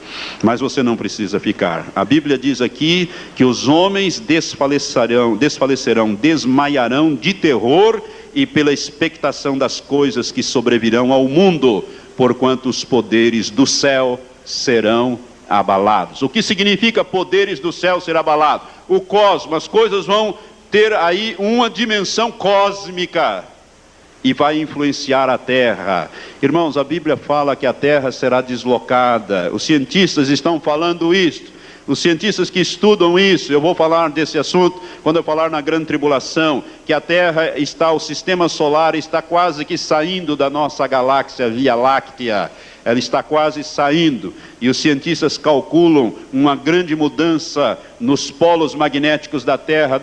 Mas você não precisa ficar. A Bíblia diz aqui que os homens desfalecerão, desmaiarão de terror e pela expectação das coisas que sobrevirão ao mundo, porquanto os poderes do céu serão abalados. O que significa poderes do céu ser abalado? O cosmos, as coisas vão ter aí uma dimensão cósmica e vai influenciar a terra. Irmãos, a Bíblia fala que a terra será deslocada. Os cientistas estão falando isso. Os cientistas que estudam isso, eu vou falar desse assunto quando eu falar na grande tribulação, que a terra está, o sistema solar está quase que saindo da nossa galáxia Via Láctea. Ela está quase saindo, e os cientistas calculam uma grande mudança nos polos magnéticos da Terra,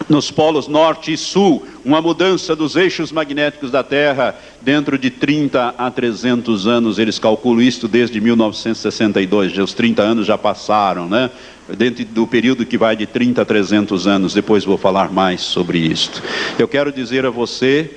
nos polos norte e sul, uma mudança dos eixos magnéticos da Terra dentro de 30 a 300 anos, eles calculam isso desde 1962, os 30 anos já passaram, né? Dentro do período que vai de 30 a 300 anos, depois vou falar mais sobre isto. Eu quero dizer a você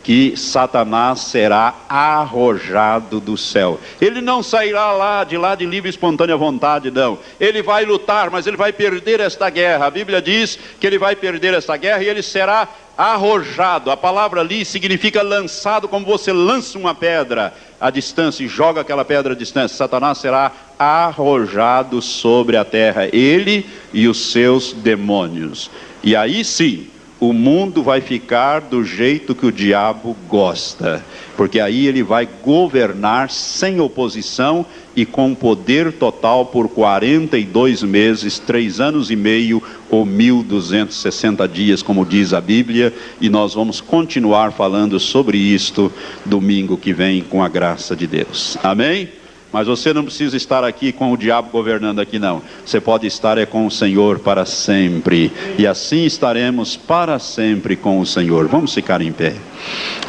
que Satanás será arrojado do céu. Ele não sairá lá de livre e espontânea vontade, não. Ele vai lutar, mas ele vai perder esta guerra. A Bíblia diz que ele vai perder esta guerra e ele será arrojado. A palavra ali significa lançado, como você lança uma pedra à distância e joga aquela pedra à distância. Satanás será arrojado sobre a terra, ele e os seus demônios. E aí sim, o mundo vai ficar do jeito que o diabo gosta, porque aí ele vai governar sem oposição e com poder total por 42 meses, 3 anos e meio ou 1260 dias, como diz a Bíblia, e nós vamos continuar falando sobre isto domingo que vem, com a graça de Deus. Amém? Mas você não precisa estar aqui com o diabo governando aqui, não. Você pode estar com o Senhor para sempre. E assim estaremos para sempre com o Senhor. Vamos ficar em pé.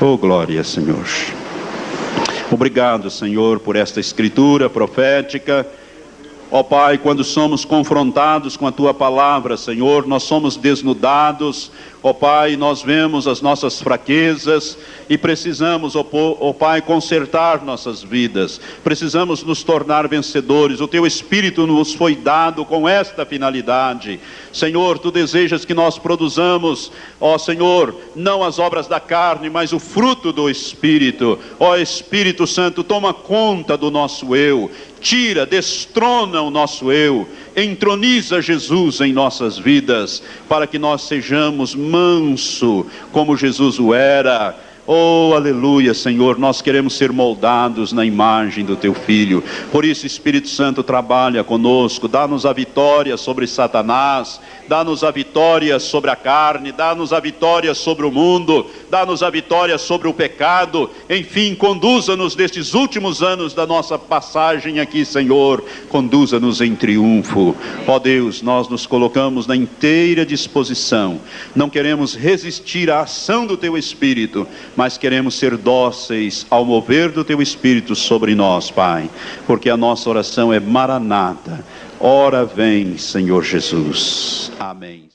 Oh, glória, Senhor. Obrigado, Senhor, por esta escritura profética. Ó Pai, quando somos confrontados com a Tua palavra, Senhor, nós somos desnudados. Ó Pai, nós vemos as nossas fraquezas e precisamos, ó Pai, consertar nossas vidas. Precisamos nos tornar vencedores. O Teu Espírito nos foi dado com esta finalidade. Senhor, Tu desejas que nós produzamos, ó Senhor, não as obras da carne, mas o fruto do Espírito. Ó Espírito Santo, toma conta do nosso eu. Tira, destrona o nosso eu, entroniza Jesus em nossas vidas, para que nós sejamos manso, como Jesus o era. Oh, aleluia, Senhor, nós queremos ser moldados na imagem do Teu Filho. Por isso, Espírito Santo, trabalha conosco, dá-nos a vitória sobre Satanás, dá-nos a vitória sobre a carne, dá-nos a vitória sobre o mundo, dá-nos a vitória sobre o pecado. Enfim, conduza-nos nestes últimos anos da nossa passagem aqui, Senhor, conduza-nos em triunfo. Ó Deus, nós nos colocamos na inteira disposição, não queremos resistir à ação do Teu Espírito, mas queremos ser dóceis ao mover do Teu Espírito sobre nós, Pai, porque a nossa oração é Maranata, ora vem, Senhor Jesus. Amém.